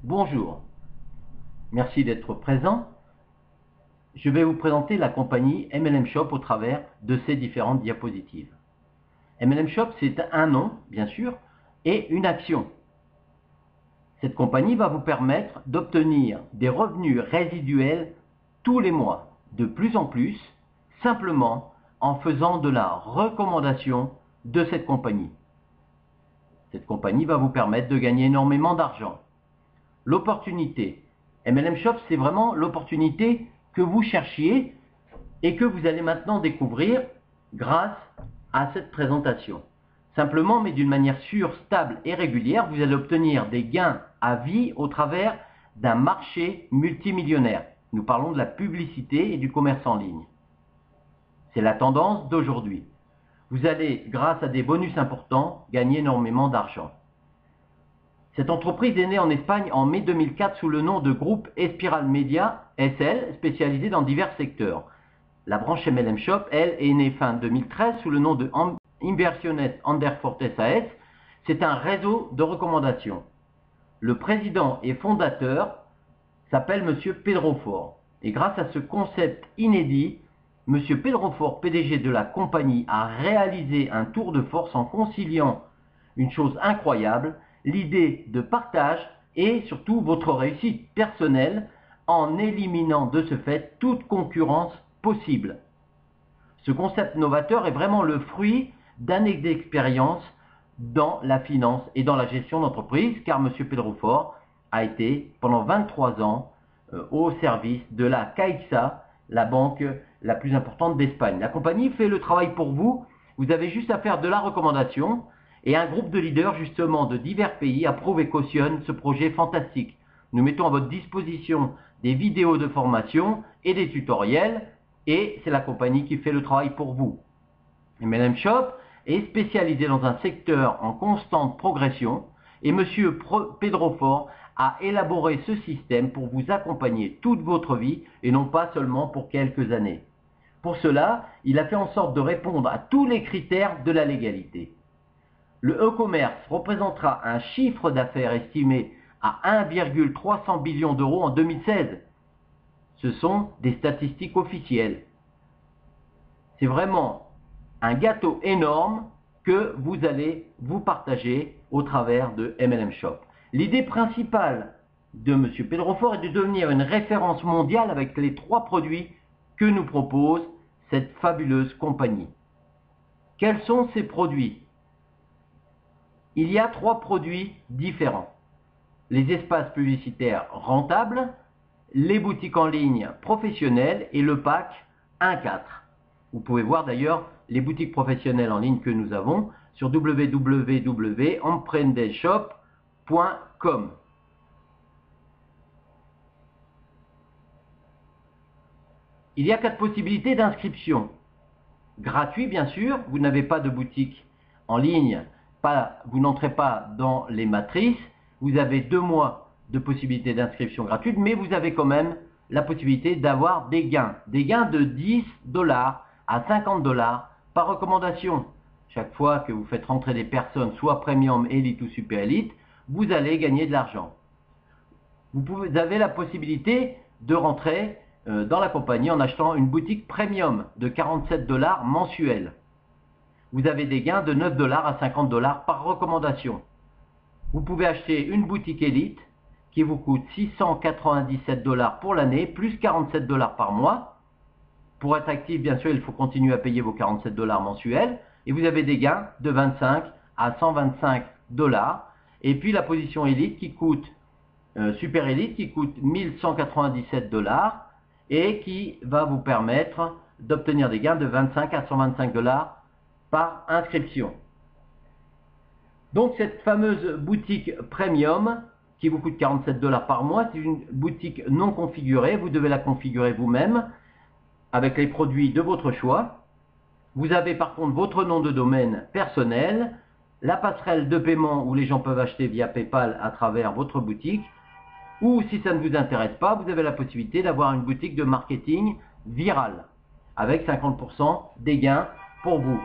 Bonjour, merci d'être présent. Je vais vous présenter la compagnie MLM Shop au travers de ces différentes diapositives. MLM Shop, c'est un nom, bien sûr, et une action. Cette compagnie va vous permettre d'obtenir des revenus résiduels tous les mois, de plus en plus, simplement en faisant de la recommandation de cette compagnie. Cette compagnie va vous permettre de gagner énormément d'argent. L'opportunité. MLM Shop, c'est vraiment l'opportunité que vous cherchiez et que vous allez maintenant découvrir grâce à cette présentation. Simplement, mais d'une manière sûre, stable et régulière, vous allez obtenir des gains à vie au travers d'un marché multimillionnaire. Nous parlons de la publicité et du commerce en ligne. C'est la tendance d'aujourd'hui. Vous allez, grâce à des bonus importants, gagner énormément d'argent. Cette entreprise est née en Espagne en mai 2004 sous le nom de groupe Espiral Media SL, spécialisé dans divers secteurs. La branche MLM Shop, elle, est née fin 2013 sous le nom de Inversiones Anderfortes SAS. C'est un réseau de recommandations. Le président et fondateur s'appelle M. Pedro Fort. Et grâce à ce concept inédit, M. Pedro Fort, PDG de la compagnie, a réalisé un tour de force en conciliant une chose incroyable, l'idée de partage et surtout votre réussite personnelle en éliminant de ce fait toute concurrence possible. Ce concept novateur est vraiment le fruit d'années d'expérience dans la finance et dans la gestion d'entreprise, car M. Pedro Fort a été pendant 23 ans au service de la Caixa, la banque la plus importante d'Espagne. La compagnie fait le travail pour vous, vous avez juste à faire de la recommandation, et un groupe de leaders justement de divers pays approuve et cautionne ce projet fantastique. Nous mettons à votre disposition des vidéos de formation et des tutoriels, et c'est la compagnie qui fait le travail pour vous. MLM Shop est spécialisé dans un secteur en constante progression, et M. Pedro Fort a élaboré ce système pour vous accompagner toute votre vie, et non pas seulement pour quelques années. Pour cela, il a fait en sorte de répondre à tous les critères de la légalité. Le e-commerce représentera un chiffre d'affaires estimé à 1,300 billion d'euros en 2016. Ce sont des statistiques officielles. C'est vraiment un gâteau énorme que vous allez vous partager au travers de MLM Shop. L'idée principale de M. Pedro Fort est de devenir une référence mondiale avec les 3 produits que nous propose cette fabuleuse compagnie. Quels sont ces produits ? Il y a 3 produits différents. Les espaces publicitaires rentables, les boutiques en ligne professionnelles et le pack 1-4. Vous pouvez voir d'ailleurs les boutiques professionnelles en ligne que nous avons sur www.emprendeshop.com. Il y a 4 possibilités d'inscription. Gratuit bien sûr, vous n'avez pas de boutique en ligne, vous n'entrez pas dans les matrices, vous avez 2 mois de possibilité d'inscription gratuite, mais vous avez quand même la possibilité d'avoir des gains de 10 $ à 50 $ par recommandation. Chaque fois que vous faites rentrer des personnes, soit Premium, Elite ou Super Elite, vous allez gagner de l'argent. Vous avez la possibilité de rentrer dans la compagnie en achetant une boutique Premium de 47 $ mensuels. Vous avez des gains de 9 $ à 50 $ par recommandation. Vous pouvez acheter une boutique Elite qui vous coûte 697 $ pour l'année, plus 47 $ par mois. Pour être actif, bien sûr, il faut continuer à payer vos 47 $ mensuels. Et vous avez des gains de 25 à 125 $. Et puis la position Elite qui coûte, Super Elite qui coûte 1197 $ et qui va vous permettre d'obtenir des gains de 25 à 125 $ par inscription. Donc cette fameuse boutique Premium qui vous coûte 47 $ par mois, c'est une boutique non configurée, vous devez la configurer vous-même avec les produits de votre choix. Vous avez par contre votre nom de domaine personnel, la passerelle de paiement où les gens peuvent acheter via PayPal à travers votre boutique, ou si ça ne vous intéresse pas, vous avez la possibilité d'avoir une boutique de marketing virale avec 50% des gains pour vous.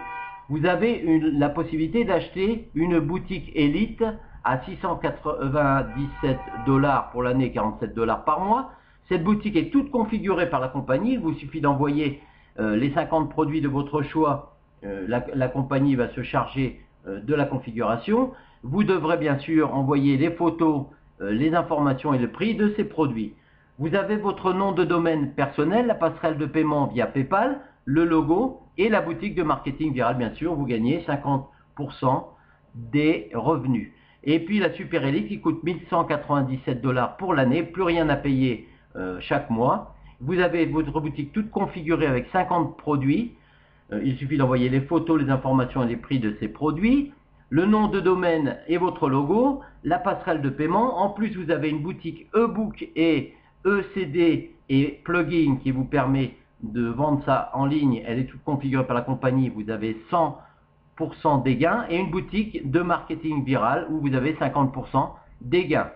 Vous avez la possibilité d'acheter une boutique Elite à 697 $ pour l'année, 47 $ par mois. Cette boutique est toute configurée par la compagnie. Il vous suffit d'envoyer les 50 produits de votre choix. La compagnie va se charger de la configuration. Vous devrez bien sûr envoyer les photos, les informations et le prix de ces produits. Vous avez votre nom de domaine personnel, la passerelle de paiement via PayPal, le logo et la boutique de marketing viral, bien sûr. Vous gagnez 50% des revenus. Et puis la Super Elite qui coûte 1197 $ pour l'année, plus rien à payer chaque mois. Vous avez votre boutique toute configurée avec 50 produits. Il suffit d'envoyer les photos, les informations et les prix de ces produits, le nom de domaine et votre logo, la passerelle de paiement. En plus, vous avez une boutique e-book et e-CD et plugin qui vous permet de vendre ça en ligne. Elle est toute configurée par la compagnie. Vous avez 100% des gains et une boutique de marketing viral où vous avez 50% des gains.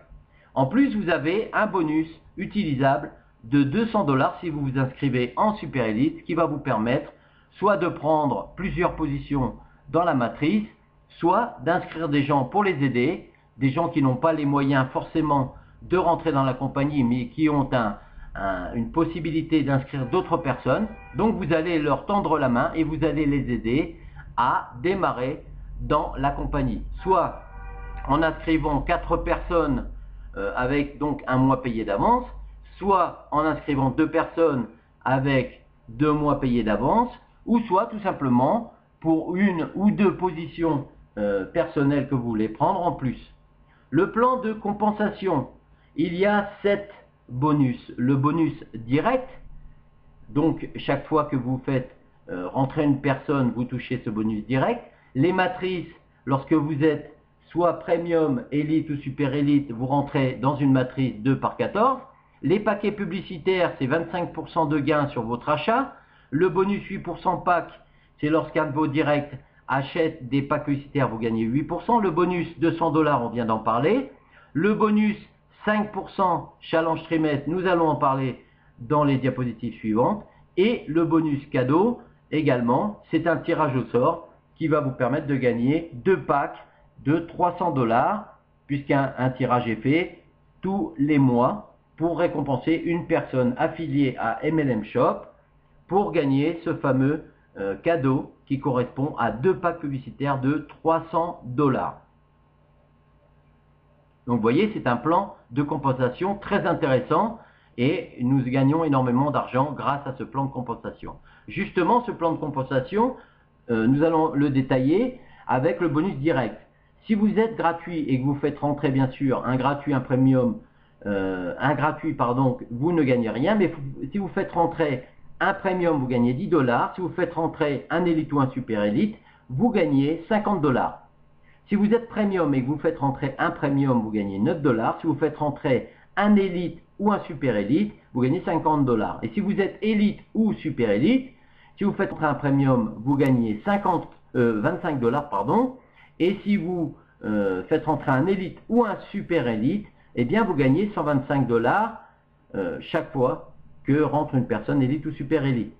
En plus, vous avez un bonus utilisable de 200 $ si vous vous inscrivez en Super Elite qui va vous permettre soit de prendre plusieurs positions dans la matrice, soit d'inscrire des gens pour les aider, des gens qui n'ont pas les moyens forcément de rentrer dans la compagnie, mais qui ont une possibilité d'inscrire d'autres personnes. Donc vous allez leur tendre la main et vous allez les aider à démarrer dans la compagnie. Soit en inscrivant 4 personnes avec donc un mois payé d'avance, soit en inscrivant 2 personnes avec 2 mois payés d'avance, ou soit tout simplement pour 1 ou 2 positions personnelles que vous voulez prendre en plus. Le plan de compensation, il y a 7 bonus. Le bonus direct, donc chaque fois que vous faites rentrer une personne, vous touchez ce bonus direct. Les matrices, lorsque vous êtes soit Premium, Elite ou Super Elite, vous rentrez dans une matrice 2 par 14. Les paquets publicitaires, c'est 25% de gain sur votre achat. Le bonus 8% pack, c'est lorsqu'un de vos directs achète des packs publicitaires, vous gagnez 8%. Le bonus 200 $, on vient d'en parler. Le bonus 5% challenge trimestre, nous allons en parler dans les diapositives suivantes. Et le bonus cadeau, également, c'est un tirage au sort qui va vous permettre de gagner 2 packs de 300 $, puisqu'un tirage est fait tous les mois pour récompenser une personne affiliée à MLM Shop pour gagner ce fameux cadeau qui correspond à 2 packs publicitaires de 300 $. Donc vous voyez, c'est un plan de compensation très intéressant et nous gagnons énormément d'argent grâce à ce plan de compensation. Justement, ce plan de compensation, nous allons le détailler avec le bonus direct. Si vous êtes gratuit et que vous faites rentrer bien sûr un gratuit, un premium, vous ne gagnez rien, mais si vous faites rentrer un premium, vous gagnez 10 $. Si vous faites rentrer un élite ou un super élite, vous gagnez 50 $. Si vous êtes premium et que vous faites rentrer un premium, vous gagnez 9 $. Si vous faites rentrer un élite ou un super élite, vous gagnez 50 $. Et si vous êtes élite ou super élite, si vous faites rentrer un premium, vous gagnez 25 $, pardon. Et si vous faites rentrer un élite ou un super élite, eh bien vous gagnez 125 $ chaque fois que rentre une personne élite ou super élite.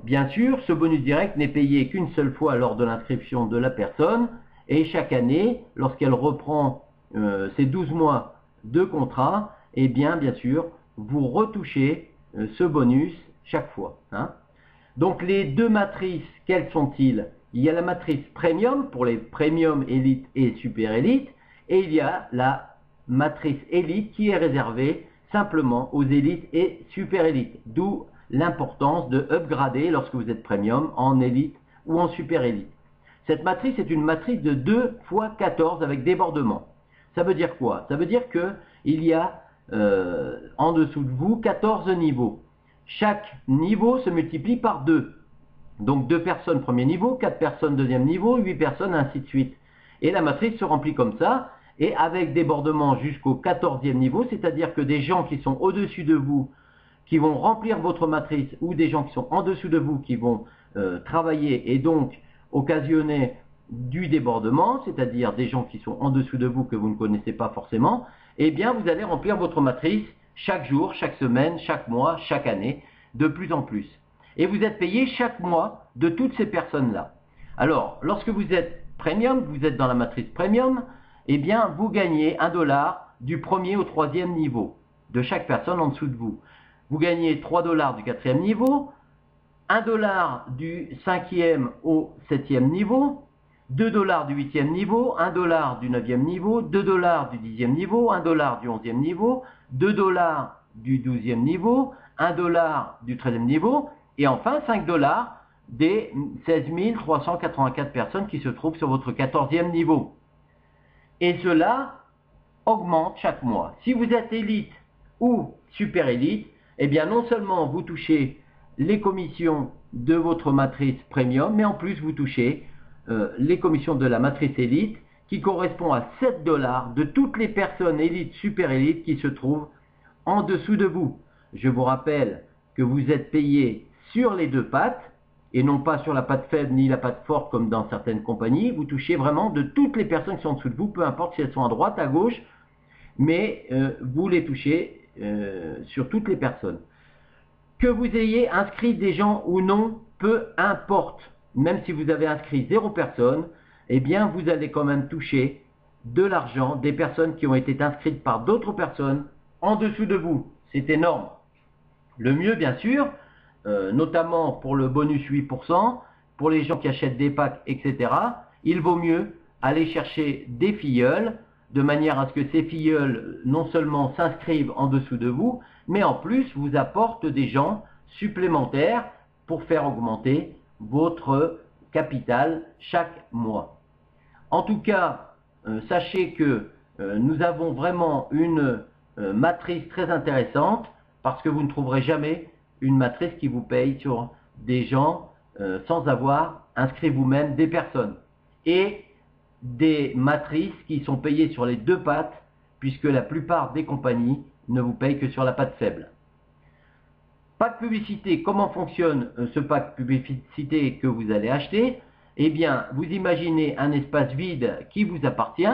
Bien sûr, ce bonus direct n'est payé qu'une seule fois lors de l'inscription de la personne et chaque année, lorsqu'elle reprend ses 12 mois de contrat, eh bien sûr, vous retouchez ce bonus chaque fois. Donc les 2 matrices, quelles sont-ils? Il y a la matrice Premium pour les Premium, Elite et Super Elite et il y a la matrice Elite qui est réservée simplement aux élites et super élites, d'où l'importance de upgrader lorsque vous êtes premium en élite ou en super élite. Cette matrice est une matrice de 2 x 14 avec débordement. Ça veut dire quoi? Ça veut dire qu'il y a en dessous de vous 14 niveaux. Chaque niveau se multiplie par 2. Donc 2 personnes premier niveau, 4 personnes deuxième niveau, 8 personnes, ainsi de suite. Et la matrice se remplit comme ça. Et avec débordement jusqu'au 14e niveau, c'est-à-dire que des gens qui sont au-dessus de vous, qui vont remplir votre matrice, ou des gens qui sont en dessous de vous, qui vont travailler et donc occasionner du débordement, c'est-à-dire des gens qui sont en dessous de vous que vous ne connaissez pas forcément, eh bien vous allez remplir votre matrice chaque jour, chaque semaine, chaque mois, chaque année, de plus en plus. Et vous êtes payé chaque mois de toutes ces personnes-là. Alors, lorsque vous êtes premium, vous êtes dans la matrice premium, eh bien, vous gagnez 1 dollar du premier au troisième niveau de chaque personne en dessous de vous. Vous gagnez 3 dollars du quatrième niveau, 1 dollar du cinquième au septième niveau, 2 dollars du huitième niveau, 1 dollar du neuvième niveau, 2 dollars du dixième niveau, 1 dollar du onzième niveau, 2 dollars du douzième niveau, 1 dollar du treizième niveau, et enfin 5 dollars des 16 384 personnes qui se trouvent sur votre 14e niveau. Et cela augmente chaque mois. Si vous êtes élite ou super élite, eh bien non seulement vous touchez les commissions de votre matrice premium, mais en plus vous touchez les commissions de la matrice élite qui correspond à 7 dollars de toutes les personnes élites, super élites qui se trouvent en dessous de vous. Je vous rappelle que vous êtes payé sur les deux pattes et non pas sur la patte faible ni la patte forte comme dans certaines compagnies. Vous touchez vraiment de toutes les personnes qui sont en dessous de vous, peu importe si elles sont à droite, à gauche, mais vous les touchez sur toutes les personnes. Que vous ayez inscrit des gens ou non, peu importe. Même si vous avez inscrit 0 personne, eh bien vous allez quand même toucher de l'argent des personnes qui ont été inscrites par d'autres personnes en dessous de vous. C'est énorme. Le mieux, bien sûr, notamment pour le bonus 8%, pour les gens qui achètent des packs, etc., il vaut mieux aller chercher des filleuls, de manière à ce que ces filleuls non seulement s'inscrivent en dessous de vous, mais en plus vous apportent des gens supplémentaires pour faire augmenter votre capital chaque mois. En tout cas, sachez que nous avons vraiment une matrice très intéressante parce que vous ne trouverez jamais une matrice qui vous paye sur des gens sans avoir inscrit vous-même des personnes. Et des matrices qui sont payées sur les deux pattes puisque la plupart des compagnies ne vous payent que sur la patte faible. Pack publicité, comment fonctionne ce pack publicité que vous allez acheter? Eh bien, vous imaginez un espace vide qui vous appartient.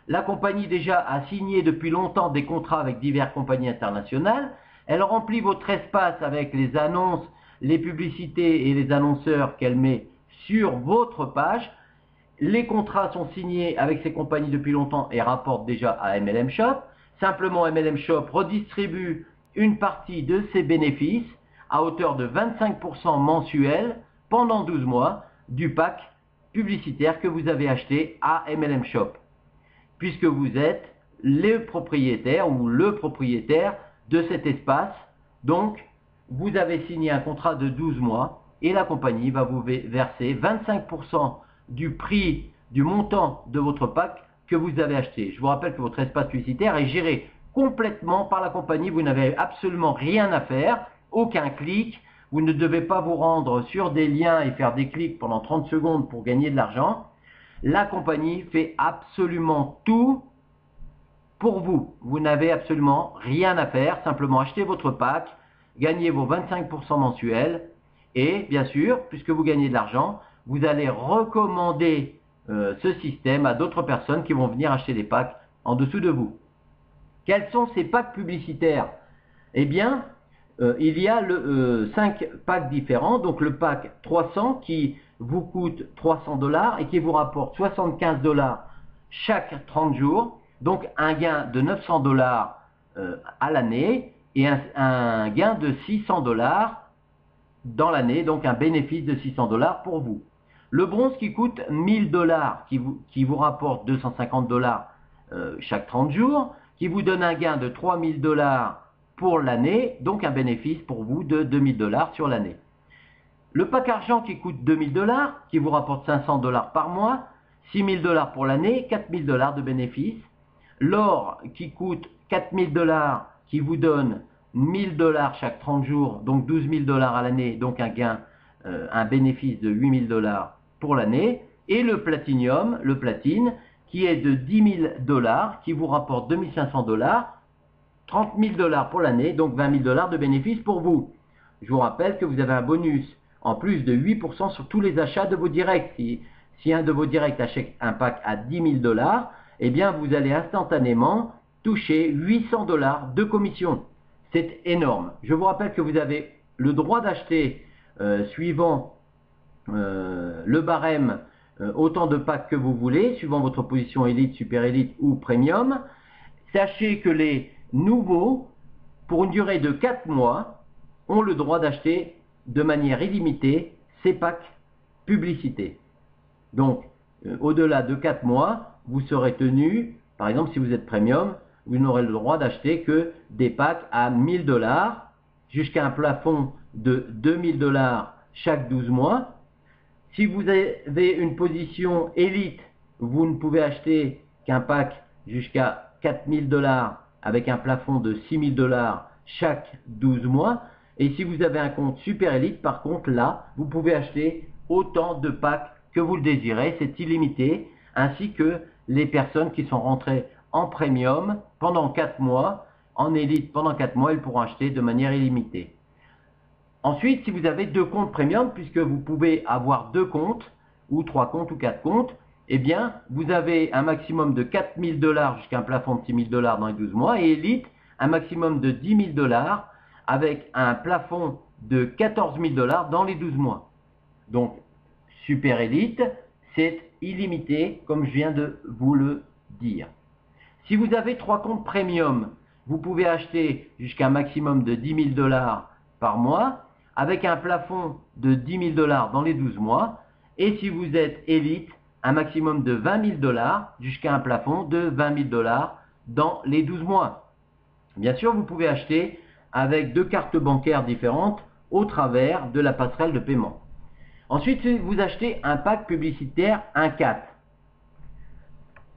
La compagnie déjà a signé depuis longtemps des contrats avec diverses compagnies internationales. Elle remplit votre espace avec les annonces, les publicités et les annonceurs qu'elle met sur votre page. Les contrats sont signés avec ces compagnies depuis longtemps et rapportent déjà à MLM Shop. Simplement, MLM Shop redistribue une partie de ses bénéfices à hauteur de 25% mensuel pendant 12 mois du pack publicitaire que vous avez acheté à MLM Shop, puisque vous êtes le propriétaire ou le propriétaire de cet espace. Donc, vous avez signé un contrat de 12 mois et la compagnie va vous verser 25% du prix, du montant de votre pack que vous avez acheté. Je vous rappelle que votre espace publicitaire est géré complètement par la compagnie. Vous n'avez absolument rien à faire, aucun clic. Vous ne devez pas vous rendre sur des liens et faire des clics pendant 30 secondes pour gagner de l'argent. La compagnie fait absolument tout pour vous. Vous n'avez absolument rien à faire, simplement acheter votre pack, gagner vos 25% mensuels et bien sûr, puisque vous gagnez de l'argent, vous allez recommander ce système à d'autres personnes qui vont venir acheter des packs en dessous de vous. Quels sont ces packs publicitaires? Eh bien, il y a 5 packs différents. Donc le pack 300 qui vous coûte 300 $ et qui vous rapporte 75 $ chaque 30 jours. Donc un gain de 900 $ à l'année et un gain de 600 $ dans l'année. Donc un bénéfice de 600 $ pour vous. Le bronze qui coûte 1000 $ qui vous rapporte 250 $ chaque 30 jours, qui vous donne un gain de 3000 $ pour l'année, donc un bénéfice pour vous de 2000 $ sur l'année. Le pack argent qui coûte 2000 $, qui vous rapporte 500 $ par mois, 6000 $ pour l'année, 4000 $ de bénéfice. L'or qui coûte 4000 $, qui vous donne 1000 $ chaque 30 jours, donc 12 000 $ à l'année, donc un bénéfice de 8000 $ pour l'année. Et le platinium, le platine, qui est de 10 000 $, qui vous rapporte 2500 $, 30 000 $ pour l'année, donc 20 000 $ de bénéfices pour vous. Je vous rappelle que vous avez un bonus en plus de 8% sur tous les achats de vos directs. Si un de vos directs achète un pack à 10 000 $, eh bien vous allez instantanément toucher 800 $ de commission. C'est énorme. Je vous rappelle que vous avez le droit d'acheter suivant le barème autant de packs que vous voulez, suivant votre position élite, super élite ou premium. Sachez que les nouveaux, pour une durée de 4 mois, ont le droit d'acheter de manière illimitée ces packs publicités. Donc, au-delà de 4 mois, vous serez tenu, par exemple si vous êtes premium, vous n'aurez le droit d'acheter que des packs à 1000 $, jusqu'à un plafond de 2000 $ chaque 12 mois. Si vous avez une position élite, vous ne pouvez acheter qu'un pack jusqu'à 4000 $ avec un plafond de 6000 $ chaque 12 mois. Et si vous avez un compte super élite, par contre, là, vous pouvez acheter autant de packs que vous le désirez. C'est illimité, ainsi que les personnes qui sont rentrées en premium pendant 4 mois, en élite pendant 4 mois, elles pourront acheter de manière illimitée. Ensuite, si vous avez 2 comptes premium, puisque vous pouvez avoir 2 comptes, ou 3 comptes, ou 4 comptes, eh bien, vous avez un maximum de 4000 $ jusqu'à un plafond de 6000 $ dans les 12 mois, et élite, un maximum de 10 000 $ avec un plafond de 14 000 $ dans les 12 mois. Donc, super élite, c'est illimité, comme je viens de vous le dire. Si vous avez 3 comptes premium, vous pouvez acheter jusqu'à un maximum de 10 000 $ par mois, avec un plafond de 10 000 $ dans les 12 mois. Et si vous êtes élite, un maximum de 20 000 $ jusqu'à un plafond de 20 000 $ dans les 12 mois. Bien sûr, vous pouvez acheter avec 2 cartes bancaires différentes au travers de la passerelle de paiement. Ensuite, vous achetez un pack publicitaire 1/4.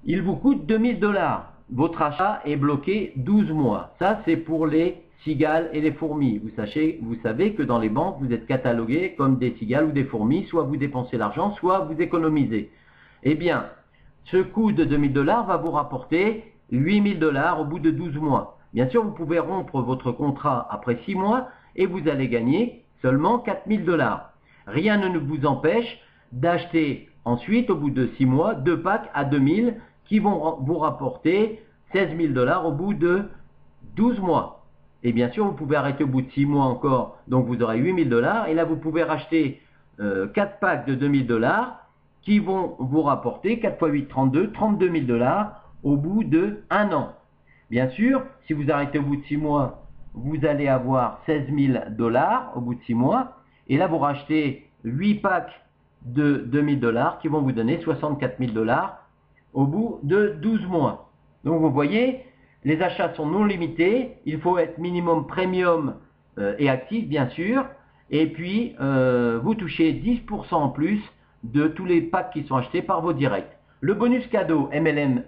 Il vous coûte 2000 $. Votre achat est bloqué 12 mois. Ça, c'est pour les cigales et les fourmis. Vous savez que dans les banques, vous êtes catalogués comme des cigales ou des fourmis. Soit vous dépensez l'argent, soit vous économisez. Eh bien, ce coût de 2000 $ va vous rapporter 8000 $ au bout de 12 mois. Bien sûr, vous pouvez rompre votre contrat après 6 mois et vous allez gagner seulement 4000 $. Rien ne vous empêche d'acheter ensuite, au bout de 6 mois, 2 packs à 2000 qui vont vous rapporter 16 000 $ au bout de 12 mois. Et bien sûr, vous pouvez arrêter au bout de 6 mois encore, donc vous aurez 8000 $. Et là, vous pouvez racheter 4 packs de 2000 $ qui vont vous rapporter 4 x 8, 32 000 $ au bout de 1 an. Bien sûr, si vous arrêtez au bout de 6 mois, vous allez avoir 16 000 $ au bout de 6 mois. Et là, vous rachetez 8 packs de 2000 $ qui vont vous donner 64 000 $ au bout de 12 mois. Donc vous voyez, les achats sont non limités, il faut être minimum premium et actif bien sûr, et puis vous touchez 10% en plus de tous les packs qui sont achetés par vos directs. Le bonus cadeau LMS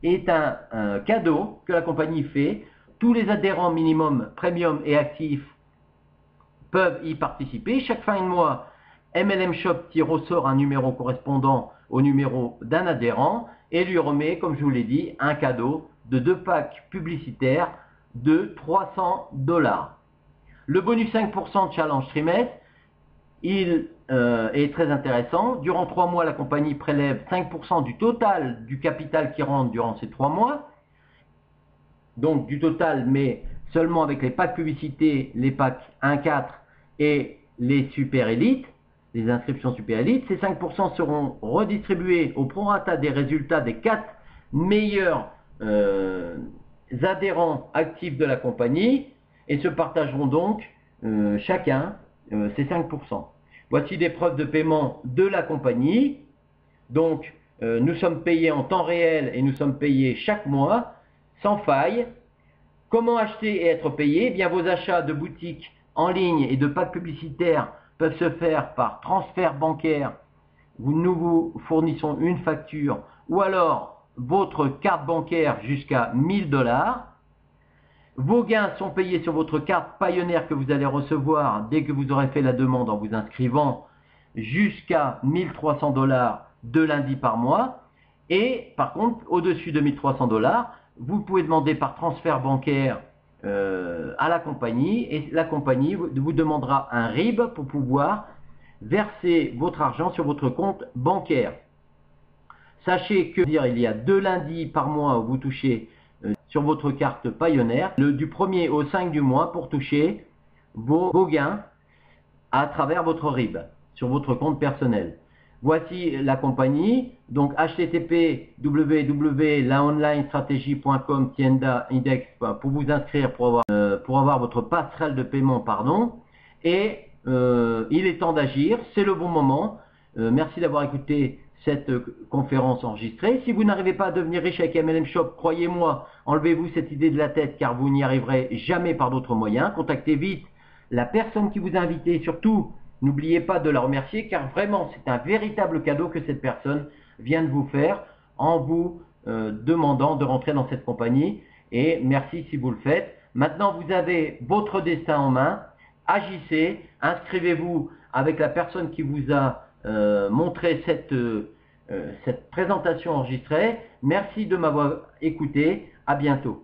est un cadeau que la compagnie fait. Tous les adhérents minimum premium et actifs peuvent y participer. Chaque fin de mois, MLM Shop tire au sort un numéro correspondant au numéro d'un adhérent et lui remet, comme je vous l'ai dit, un cadeau de 2 packs publicitaires de 300 $. Le bonus 5% challenge trimestre, il est très intéressant. Durant 3 mois, la compagnie prélève 5% du total du capital qui rentre durant ces 3 mois. Donc du total, mais seulement avec les packs publicités, les packs 1/4 et les super élites, les inscriptions super élites. Ces 5% seront redistribués au prorata des résultats des 4 meilleurs adhérents actifs de la compagnie et se partageront donc chacun ces 5%. Voici des preuves de paiement de la compagnie. Donc nous sommes payés en temps réel et nous sommes payés chaque mois, sans faille. Comment acheter et être payé? Eh bien, vos achats de boutiques en ligne et de packs publicitaires peuvent se faire par transfert bancaire. Nous vous fournissons une facture ou alors votre carte bancaire jusqu'à 1000 $. Vos gains sont payés sur votre carte Payoneer que vous allez recevoir dès que vous aurez fait la demande en vous inscrivant jusqu'à 1300 $ de lundi par mois. Et par contre, au-dessus de 1300 $, vous pouvez demander par transfert bancaire à la compagnie et la compagnie vous demandera un RIB pour pouvoir verser votre argent sur votre compte bancaire. Sachez que il y a 2 lundis par mois où vous touchez sur votre carte Payoneer, du 1er au 5 du mois pour toucher vos gains à travers votre RIB. sur votre compte personnel. Voici la compagnie, donc http www.laonlinestrategie.com/index pour vous inscrire pour avoir votre passerelle de paiement, pardon. Et il est temps d'agir, c'est le bon moment. Merci d'avoir écouté cette conférence enregistrée. Si vous n'arrivez pas à devenir riche avec MLM Shop, croyez-moi, enlevez-vous cette idée de la tête car vous n'y arriverez jamais par d'autres moyens. Contactez vite la personne qui vous a invité et surtout, n'oubliez pas de la remercier car vraiment c'est un véritable cadeau que cette personne vient de vous faire en vous demandant de rentrer dans cette compagnie et merci si vous le faites. Maintenant vous avez votre destin en main, agissez, inscrivez-vous avec la personne qui vous a montré cette présentation enregistrée. Merci de m'avoir écouté, à bientôt.